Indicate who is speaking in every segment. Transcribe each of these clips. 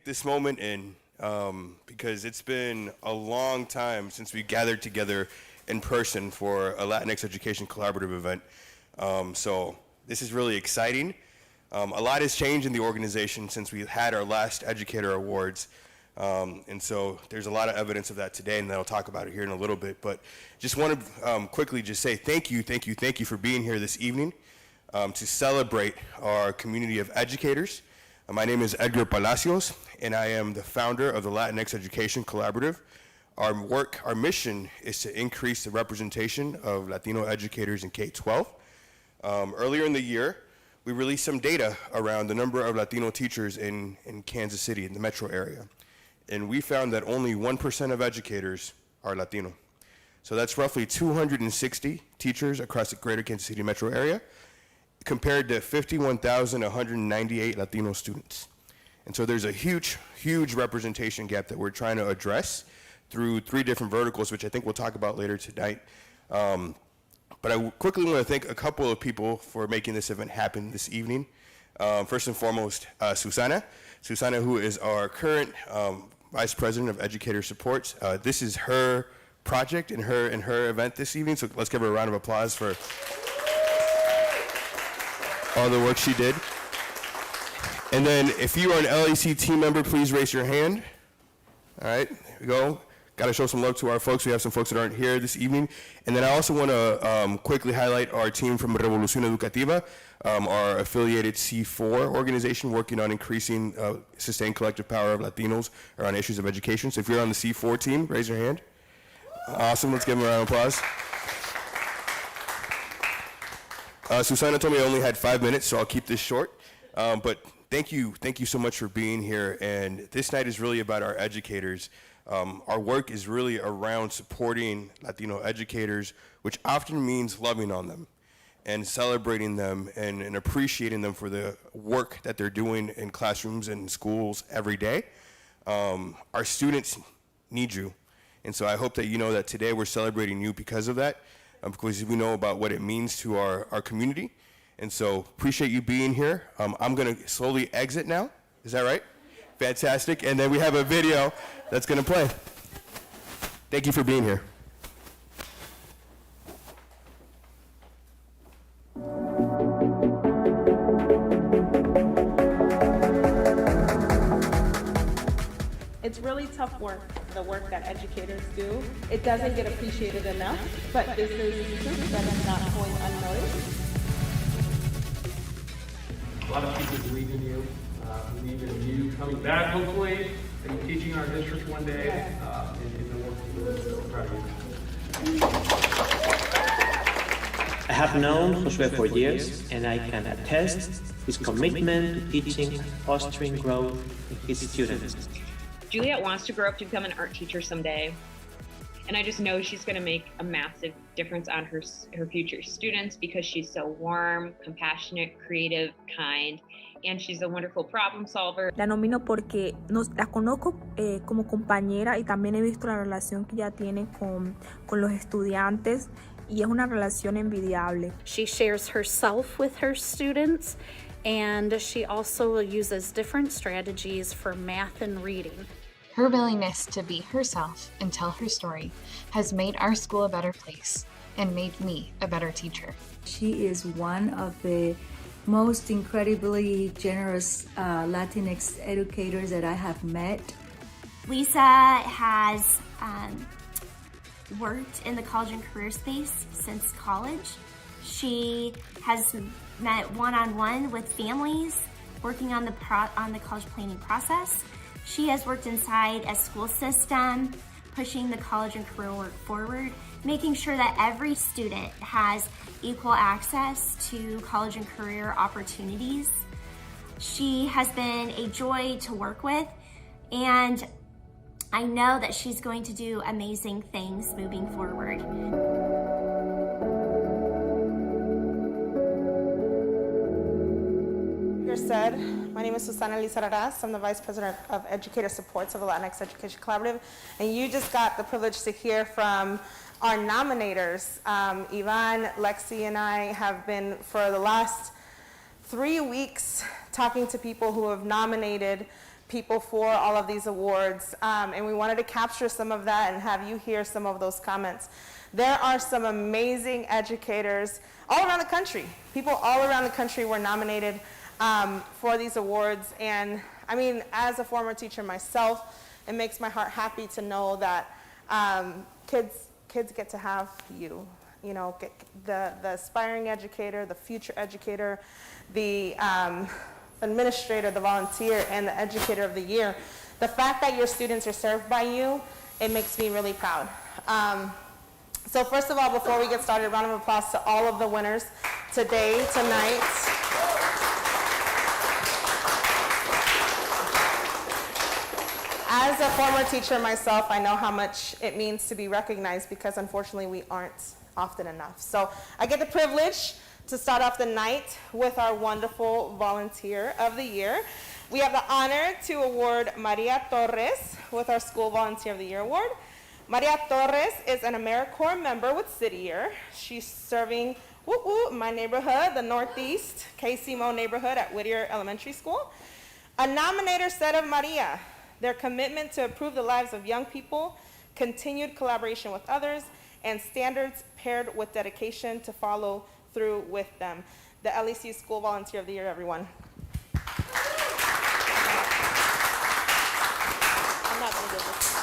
Speaker 1: this moment in because it's been a long time since we gathered together in person for a Latinx Education Collaborative event. So this is really exciting. A lot has changed in the organization since we had our last Educator Awards. And so there's a lot of evidence of that today, and I'll talk about it here in a little bit. But just want to quickly just say thank you for being here this evening to celebrate our community of educators. My name is Edgar Palacios, and I am the founder of the Latinx Education Collaborative. Our mission is to increase the representation of Latino educators in K-12. Earlier in the year, we released some data around the number of Latino teachers in Kansas City, in the metro area. And we found that only 1% of educators are Latino. So that's roughly 260 teachers across the greater Kansas City metro area, compared to 51,198 Latino students. And so there's a huge, huge representation gap that we're trying to address through 3 different verticals, which I think we'll talk about later tonight. But I quickly want to thank a couple of people for making this event happen this evening. First and foremost, Susana, who is our current Vice President of Educator Supports. This is her project and her event this evening, so let's give her a round of applause for all the work she did. And then if you are an LEC team member, please raise your hand. All right, there we go. Got to show some love to our folks. We have some folks that aren't here this evening. And then I also want to quickly highlight our team from Revolución Educativa, our affiliated C4 organization working on increasing sustained collective power of Latinos around issues of education. So if you're on the C4 team, raise your hand. Awesome, let's give them a round of applause. Susana told me I only had 5 minutes, so I'll keep this short. But thank you so much for being here. And this night is really about our educators. Our work is really around supporting Latino educators, which often means loving on them and celebrating them and appreciating them for the work that they're doing in classrooms and schools every day. Our students need you. And so I hope that you know that today we're celebrating you because of that, because we know about what it means to our community. And so appreciate you being here. I'm going to slowly exit now. Is that right? Fantastic. And then we have a video that's going to play. Thank you for being here.
Speaker 2: It's really tough work, the work that educators do. It doesn't get appreciated enough, but this is truth that is not going unnoticed.
Speaker 3: A lot of people believe in you. Believe in you coming back, hopefully, and teaching our district one day, and the work you're doing. So proud of you.
Speaker 4: I have known Josué for years, and I can attest his commitment to teaching and fostering growth in his students.
Speaker 5: Juliet wants to grow up to become an art teacher someday, and I just know she's going to make a massive difference on her future students because she's so warm, compassionate, creative, kind, and she's a wonderful problem solver.
Speaker 6: La nomino porque la conozco como compañera y también he visto la relación que ella tiene con los estudiantes y es una relación envidiable.
Speaker 7: She shares herself with her students, and she also uses different strategies for math and reading.
Speaker 8: Her willingness to be herself and tell her story has made our school a better place and made me a better teacher.
Speaker 9: She is one of the most incredibly generous Latinx educators that I have met.
Speaker 10: Lisa has worked in the college and career space since college. She has met one-on-one with families working on the college planning process. She has worked inside a school system, pushing the college and career work forward, making sure that every student has equal access to college and career opportunities. She has been a joy to work with, and I know that she's going to do amazing things moving forward.
Speaker 2: Said, my name is Susana Lisa Alvarez. I'm the Vice President of Educator Supports of the Latinx Education Collaborative, and you just got the privilege to hear from our nominators. Ivan, Lexi, and I have been for the last 3 weeks talking to people who have nominated people for all of these awards, and we wanted to capture some of that and have you hear some of those comments. There are some amazing educators all around the country. People all around the country were nominated for these awards, and I mean, as a former teacher myself, it makes my heart happy to know that kids get to have you know, the aspiring educator, the future educator, the administrator, the volunteer, and the educator of the year. The fact that your students are served by you, it makes me really proud. So first of all, before we get started, a round of applause to all of the winners today, tonight. As a former teacher myself, I know how much it means to be recognized because unfortunately we aren't often enough. So I get the privilege to start off the night with our wonderful Volunteer of the Year. We have the honor to award Maria Torres with our School Volunteer of the Year Award. Maria Torres is an AmeriCorps member with City Year. She's serving my neighborhood, the Northeast, KCMO neighborhood at Whittier Elementary School. A nominator said of Maria, their commitment to improve the lives of young people, continued collaboration with others, and standards paired with dedication to follow through with them. The LEC School Volunteer of the Year, everyone. I'm not gonna do this.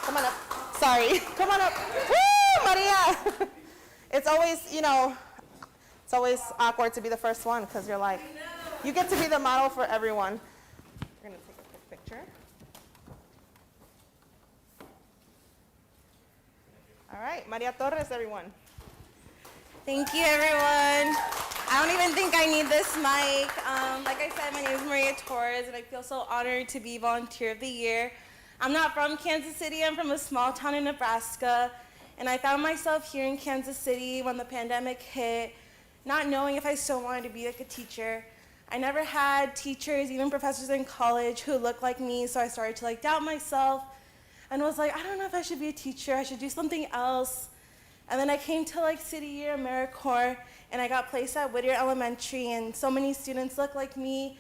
Speaker 2: Come on up. Sorry, come on up. Woo, Maria! It's always, you know, it's always awkward to be the first one because you're like, you get to be the model for everyone. We're gonna take a quick picture. All right, Maria Torres, everyone.
Speaker 11: Thank you, everyone. I don't even think I need this mic. Like I said, my name is Maria Torres, and I feel so honored to be Volunteer of the Year. I'm not from Kansas City. I'm from a small town in Nebraska, and I found myself here in Kansas City when the pandemic hit, not knowing if I still wanted to be like a teacher. I never had teachers, even professors in college, who looked like me, so I started to like doubt myself and was like, I don't know if I should be a teacher. I should do something else. And then I came to like City Year, AmeriCorps, and I got placed at Whittier Elementary, and so many students look like me.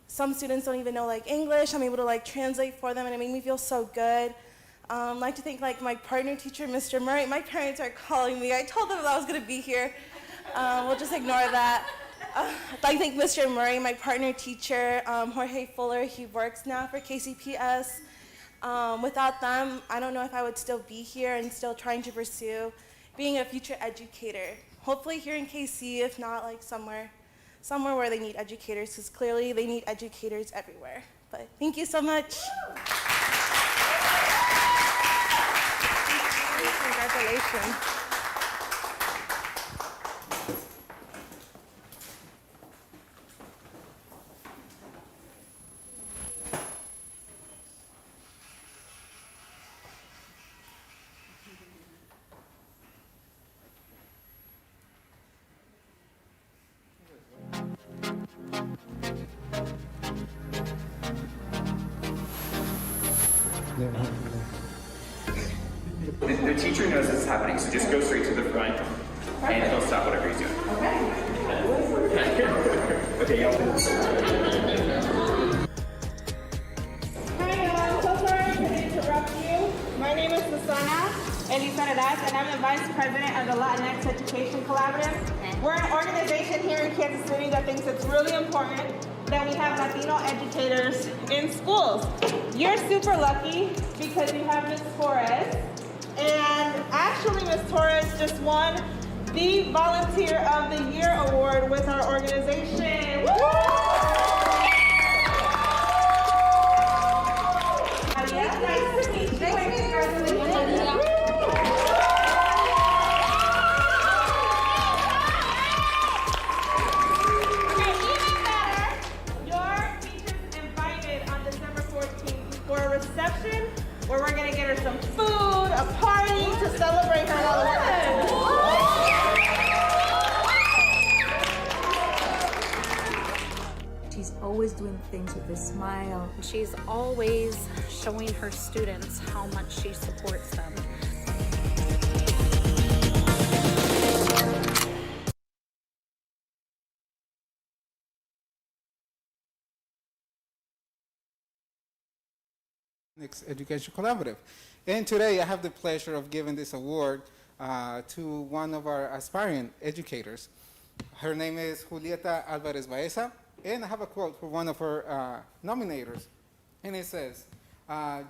Speaker 11: Some students don't even know like English. I'm able to like translate for them, and it made me feel so good. I'd like to thank like my partner teacher, Mr. Murray. My parents are calling me. I told them that I was gonna be here. We'll just ignore that. I'd like to thank Mr. Murray, my partner teacher, Jorge Fuller. He works now for KCPS. Without them, I don't know if I would still be here and still trying to pursue being a future educator. Hopefully here in KC, if not like somewhere where they need educators, because clearly they need educators everywhere. But thank you so much.
Speaker 2: Congratulations.
Speaker 12: The teacher knows this is happening, so just go straight to the front, and he'll stop whatever he's doing. Okay, y'all.
Speaker 2: Hi, I'm so sorry to interrupt you. My name is Susana Alvarez, and I'm the Vice President of the Latinx Education Collaborative. We're an organization here in Kansas City that thinks it's really important that we have Latino educators in schools. You're super lucky because you have Ms. Torres. And actually, Ms. Torres just won the Volunteer of the Year Award with our organization. Woo! Nice to meet you. Congratulations. Okay, even better, your teacher's invited on December 14th for a reception where we're going to get her some food, a party to celebrate her and all the work.
Speaker 9: She's always doing things with a smile.
Speaker 7: She's always showing her students how much she supports them.
Speaker 13: Latinx Education Collaborative. And today I have the pleasure of giving this award to one of our aspiring educators. Her name is Julieta Alvarez-Baeza, and I have a quote for one of her nominators. And it says,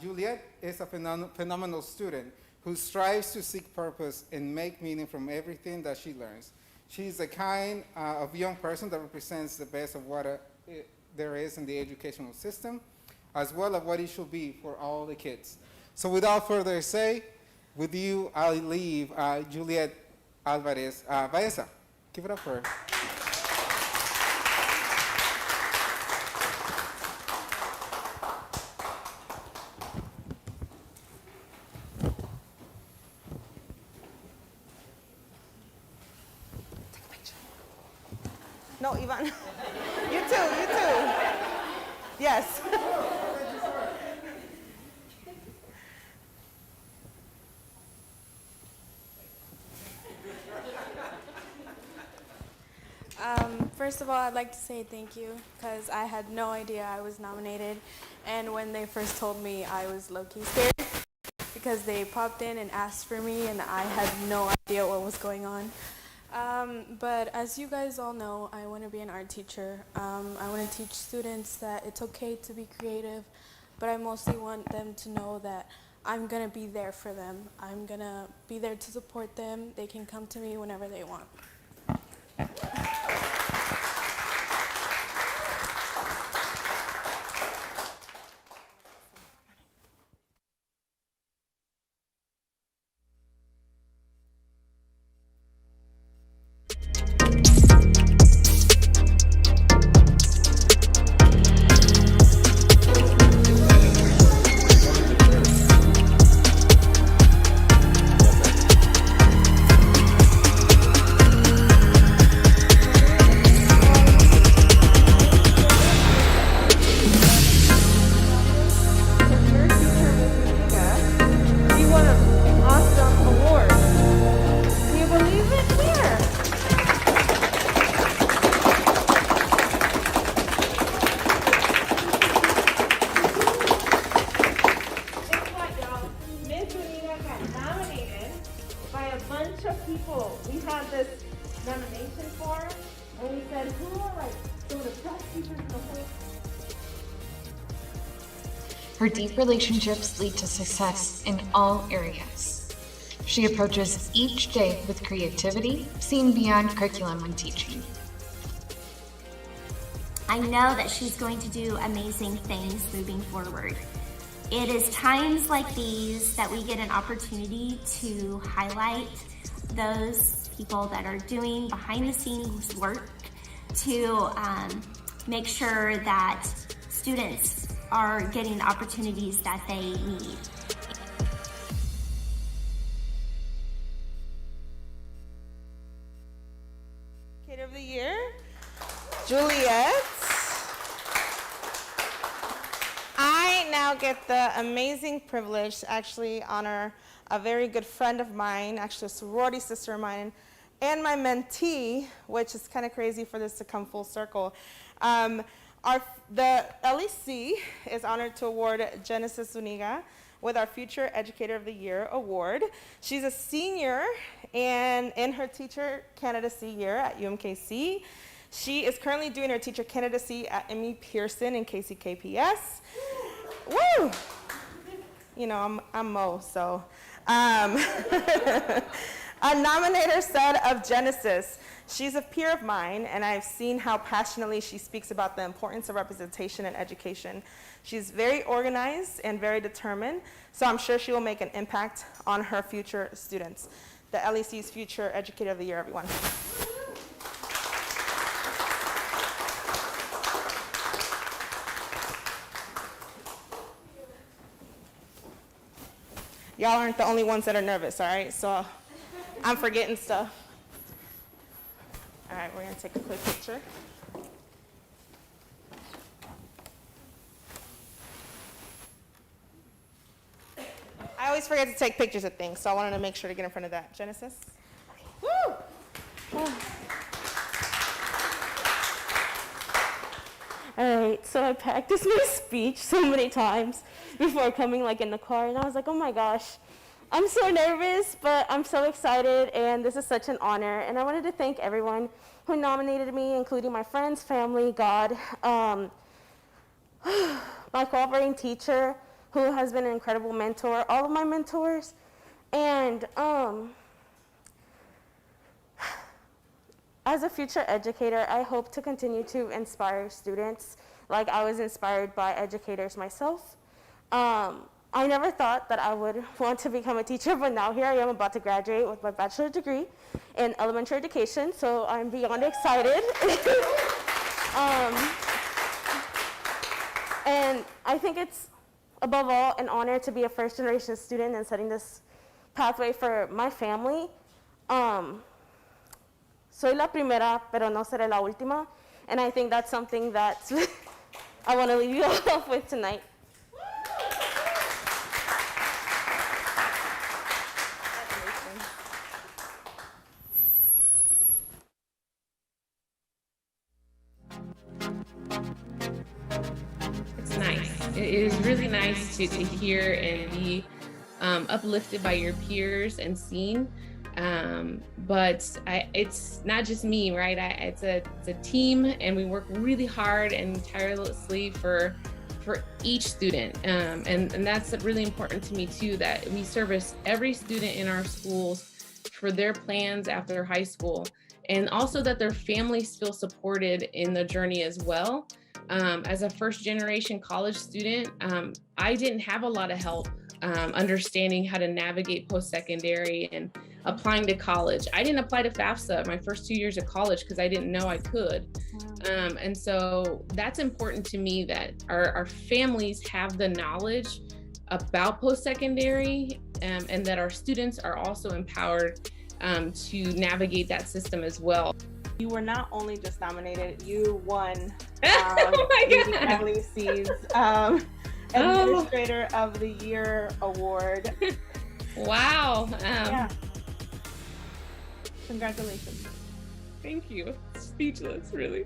Speaker 13: Juliet is a phenomenal student who strives to seek purpose and make meaning from everything that she learns. She's the kind of young person that represents the best of what there is in the educational system, as well as what it should be for all the kids. So without further say, with you, I'll leave Juliette Alvarez-Baeza. Give it up for her.
Speaker 2: No, Ivan. You too. Yes.
Speaker 14: First of all, I'd like to say thank you because I had no idea I was nominated, and when they first told me, I was low-key scared because they popped in and asked for me and I had no idea what was going on. But as you guys all know, I want to be an art teacher. I want to teach students that it's okay to be creative, but I mostly want them to know that I'm going to be there for them. I'm going to be there to support them. They can come to me whenever they want.
Speaker 8: Her deep relationships lead to success in all areas. She approaches each day with creativity, seeing beyond curriculum when teaching.
Speaker 10: I know that she's going to do amazing things moving forward. It is times like these that we get an opportunity to highlight those people that are doing behind the scenes work to make sure that students are getting the opportunities that they need.
Speaker 2: Educator of the Year, Juliet. I now get the amazing privilege to actually honor a very good friend of mine, actually a sorority sister of mine, and my mentee, which is kind of crazy for this to come full circle. The LEC is honored to award Genesis Zuniga with our Future Educator of the Year award. She's a senior and in her teacher candidacy year at UMKC. She is currently doing her teacher candidacy at ME Pearson in KCKPS. Woo! You know, I'm Mo, so. A nominator said of Genesis, she's a peer of mine, and I've seen how passionately she speaks about the importance of representation in education. She's very organized and very determined, so I'm sure she will make an impact on her future students. The LEC's Future Educator of the Year, everyone. Y'all aren't the only ones that are nervous, all right? So I'm forgetting stuff. All right, we're gonna take a quick picture. I always forget to take pictures of things, so I wanted to make sure to get in front of that. Genesis? Woo! Oh.
Speaker 15: All right, so I practiced my speech so many times before coming like in the car, and I was like, oh my gosh, I'm so nervous, but I'm so excited, and this is such an honor. And I wanted to thank everyone who nominated me, including my friends, family, God, my cooperating teacher, who has been an incredible mentor, all of my mentors, and as a future educator, I hope to continue to inspire students like I was inspired by educators myself. I never thought that I would want to become a teacher, but now here I am about to graduate with my bachelor's degree in elementary education, so I'm beyond excited. And I think it's, above all, an honor to be a first-generation student and setting this pathway for my family. Soy la primera, pero no seré la última, and I think that's something that I want to leave you off with tonight.
Speaker 16: It's nice. It is really nice to hear and be uplifted by your peers and seen. But it's not just me, right? It's a team, and we work really hard and tirelessly for each student. And that's really important to me too, that we service every student in our schools for their plans after high school, and also that their families feel supported in the journey as well. As a first generation college student, I didn't have a lot of help understanding how to navigate post-secondary and applying to college. I didn't apply to FAFSA my first 2 years of college because I didn't know I could. And so that's important to me, that our families have the knowledge about post-secondary, and that our students are also empowered to navigate that system as well.
Speaker 2: You were not only just nominated, you won
Speaker 16: Oh my God.
Speaker 2: the LEC's Administrator of the Year Award.
Speaker 16: Wow.
Speaker 2: Yeah. Congratulations.
Speaker 16: Thank you. Speechless, really.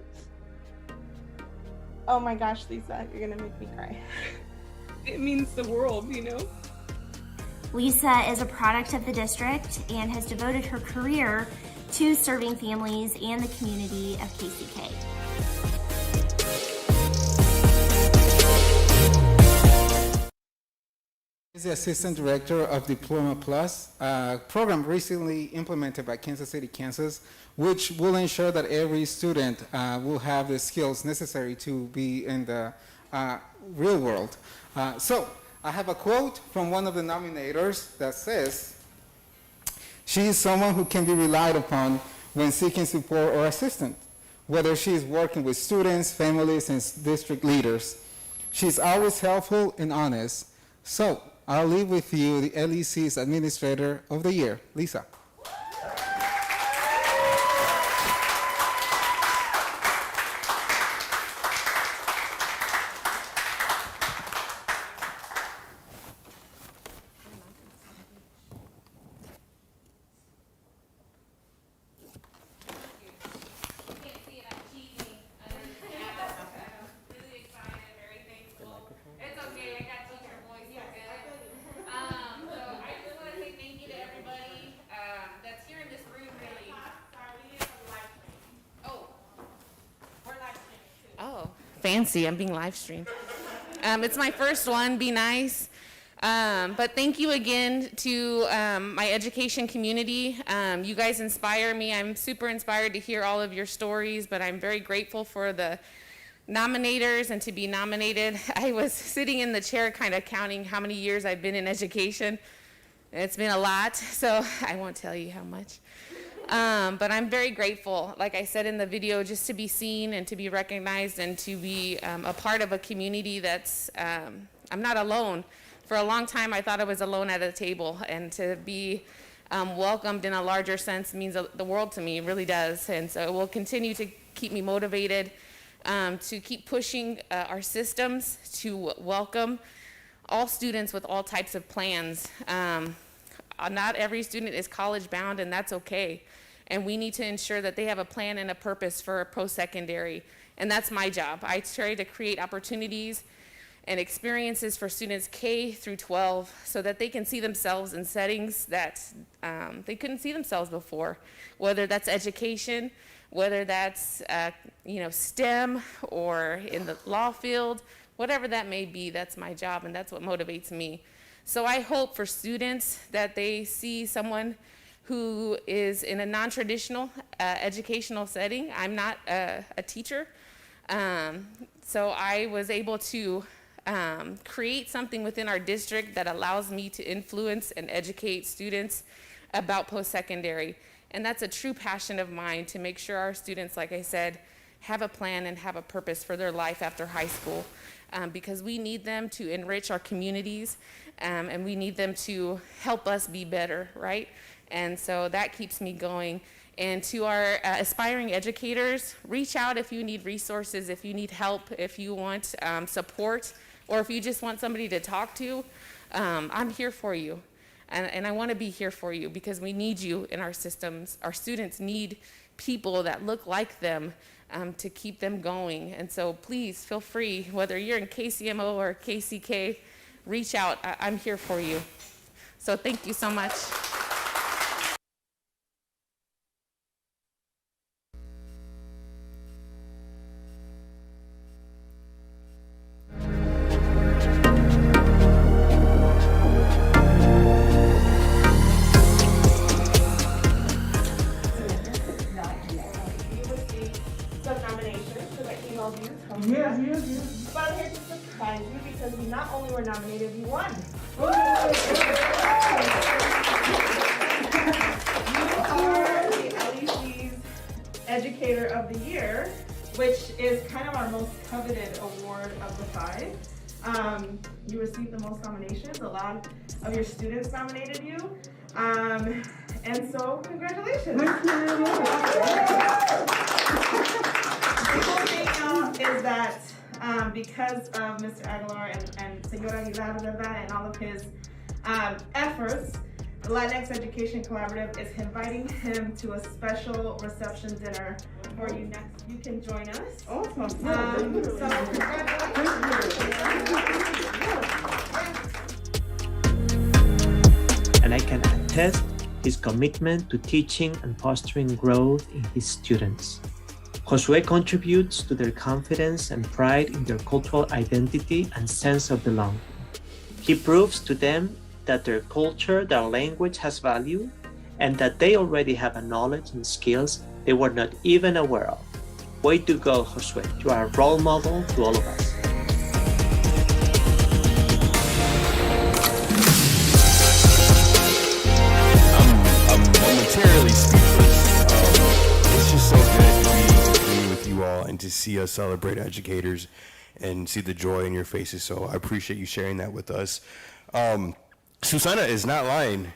Speaker 2: Oh my gosh, Lisa, you're gonna make me cry.
Speaker 16: It means the world, you know?
Speaker 10: Lisa is a product of the district and has devoted her career to serving families and the community of KCK.
Speaker 13: Is the Assistant Director of Diploma Plus, a program recently implemented by Kansas City, Kansas, which will ensure that every student will have the skills necessary to be in the real world. So I have a quote from one of the nominators that says, "She is someone who can be relied upon when seeking support or assistance, whether she is working with students, families, and district leaders. She's always helpful and honest." So I'll leave with you the LEC's Administrator of the Year, Lisa.
Speaker 16: Fancy, I'm being live streamed. It's my first one, be nice. But thank you again to my education community. You guys inspire me. I'm super inspired to hear all of your stories, but I'm very grateful for the nominators and to be nominated. I was sitting in the chair kind of counting how many years I've been in education. It's been a lot, so I won't tell you how much. But I'm very grateful, like I said in the video, just to be seen and to be recognized and to be a part of a community that's, I'm not alone. For a long time, I thought I was alone at a table, and to be welcomed in a larger sense means the world to me, it really does. And so it will continue to keep me motivated to keep pushing our systems to welcome all students with all types of plans. Not every student is college bound, and that's okay. And we need to ensure that they have a plan and a purpose for post-secondary, And that's my job. I try to create opportunities and experiences for students K through 12 so that they can see themselves in settings that they couldn't see themselves before, whether that's education, whether that's STEM or in the law field, whatever that may be. That's my job, and that's what motivates me. So I hope for students that they see someone who is in a non-traditional educational setting. I'm not a teacher, so I was able to create something within our district that allows me to influence and educate students about post-secondary. And that's a true passion of mine, to make sure our students, like I said, have a plan and have a purpose for their life after high school, because we need them to enrich our communities, and we need them to help us be better, right? And so that keeps me going. And to our aspiring educators, reach out if you need resources, if you need help, if you want support, or if you just want somebody to talk to. I'm here for you. And I want to be here for you, because we need you in our systems. Our students need people that look like them to keep them going. And so please feel free, whether you're in KCMO or KCK, reach out. I'm here for you. So thank you so much.
Speaker 2: Yes. But I'm here to surprise you, because you not only were nominated, you won. You are the LEC's Educator of the Year, which is kind of our most coveted award of the 5. You received the most nominations. A lot of your students nominated you. And so, congratulations. The cool thing is that because of Mr. Aguilar and Señor Aguilar, and all of his efforts, the Latinx Education Collaborative is inviting him to a special reception dinner for you next. You can join us. Awesome. So congratulations.
Speaker 4: And I can attest his commitment to teaching and fostering growth in his students. Josué contributes to their confidence and pride in their cultural identity and sense of belonging. He proves to them that their culture, their language has value, and that they already have a knowledge and skills they were not even aware of. Way to go, Josué. You are a role model to all of us.
Speaker 1: I'm momentarily speechless. It's just so good to be with you all and to see us celebrate educators and see the joy in your faces. So I appreciate you sharing that with us. Susana is not lying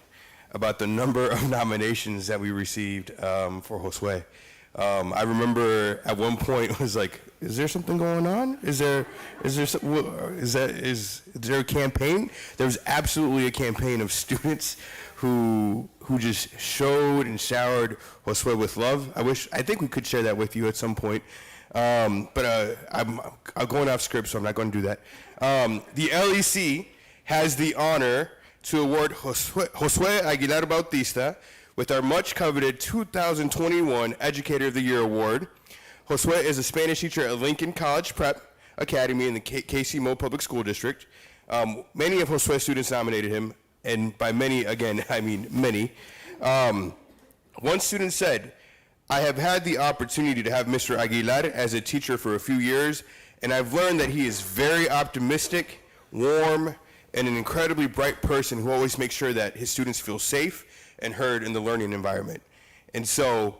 Speaker 1: about the number of nominations that we received for Josué. I remember at one point it was like, is there something going on? Is there a campaign? There was absolutely a campaign of students who just showed and showered Josué with love. I think we could share that with you at some point. But I'm going off script, so I'm not going to do that. The LEC has the honor to award Josue Aguilar Bautista with our much coveted 2021 Educator of the Year Award. Josue is a Spanish teacher at Lincoln College Prep Academy in the KCMO Public School District. Many of Josue's students nominated him, and by many, again, I mean many. One student said, I have had the opportunity to have Mr. Aguilar as a teacher for a few years, and I've learned that he is very optimistic, warm, and an incredibly bright person who always makes sure that his students feel safe and heard in the learning environment. And so,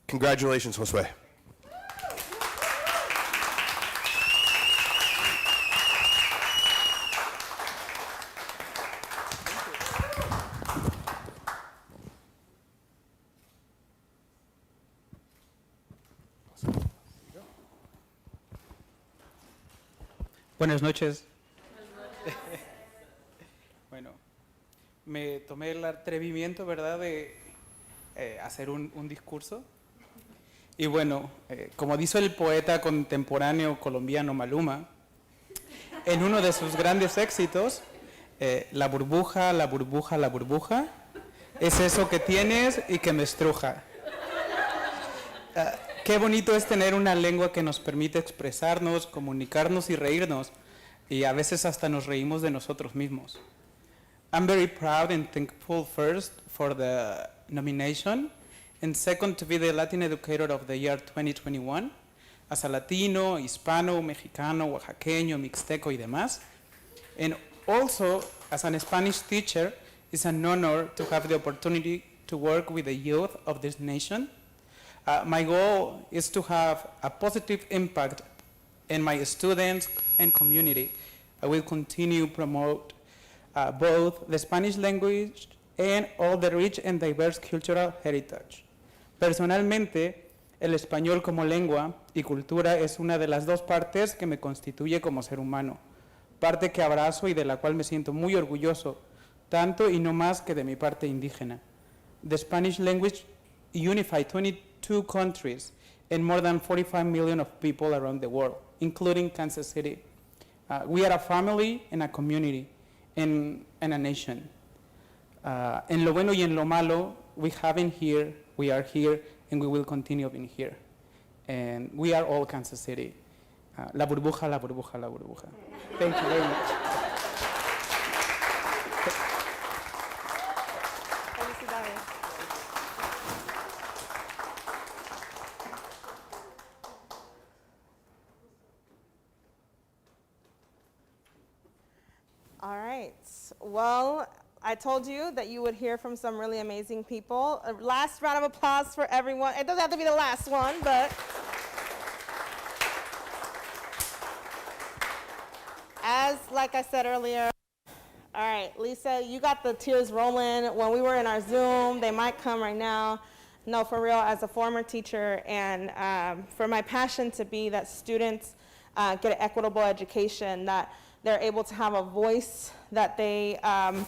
Speaker 1: congratulations, Josué.
Speaker 17: Buenas noches. Bueno, me tomé el atrevimiento, ¿verdad?, de hacer un discurso. Y bueno, como dice el poeta contemporáneo colombiano Maluma, en uno de sus grandes éxitos, la burbuja, la burbuja, la burbuja, es eso que tienes y que me estruja. Qué bonito es tener una lengua que nos permite expresarnos, comunicarnos y reírnos, y a veces hasta nos reímos de nosotros mismos. I'm very proud and thankful first for the nomination, and second to be the Latin Educator of the Year 2021. As a Latino, Hispano, Mexicano, Oaxaqueño, Mixteco y demás. And also, as a Spanish teacher, it's an honor to have the opportunity to work with the youth of this nation. My goal is to have a positive impact in my students and community. I will continue to promote both the Spanish language and all the rich and diverse cultural heritage. Personalmente, el español como lengua y cultura es una de las dos partes que me constituye como ser humano, parte que abrazo y de la cual me siento muy orgulloso, tanto y no más que de mi parte indígena. The Spanish language unified 22 countries and more than 45 million of people around the world, including Kansas City. We are a family and a community and a nation. En lo bueno y en lo malo, we have been here, we are here, and we will continue being here. And we are all Kansas City. La burbuja, la burbuja, la burbuja. Thank you very much.
Speaker 2: All right. Well, I told you that you would hear from some really amazing people. A last round of applause for everyone. It doesn't have to be the last one, but like I said earlier, all right, Lisa, you got the tears rolling. When we were in our Zoom, they might come right now. No, for real, as a former teacher and for my passion to be that students get an equitable education, that they're able to have a voice, that they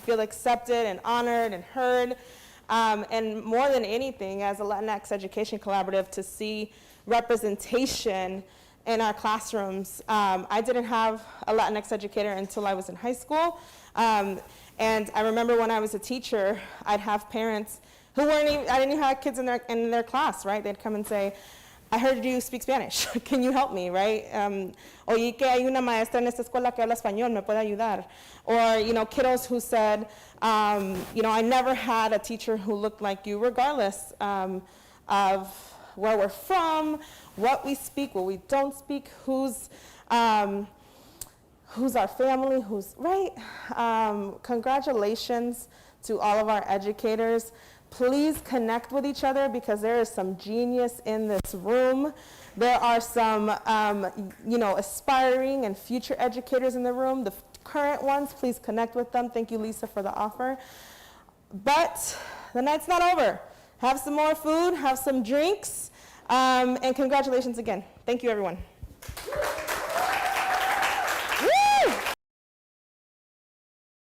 Speaker 2: feel accepted and honored and heard. And more than anything, as a Latinx Education Collaborative, to see representation in our classrooms. I didn't have a Latinx educator until I was in high school. And I remember when I was a teacher, I'd have parents who weren't even, I didn't even have kids in their class, right? They'd come and say, I heard you speak Spanish. Can you help me, right? Oí que hay una maestra en esta escuela que habla español, ¿me puede ayudar? Or, you know, kiddos who said, you know, I never had a teacher who looked like you, regardless of where we're from, what we speak, what we don't speak, who's our family, who's, right? Congratulations to all of our educators. Please connect with each other because there is some genius in this room. There are some, you know, aspiring and future educators in the room. The current ones, please connect with them. Thank you, Lisa, for the offer. But the night's not over. Have some more food, have some drinks, and congratulations again. Thank you, everyone.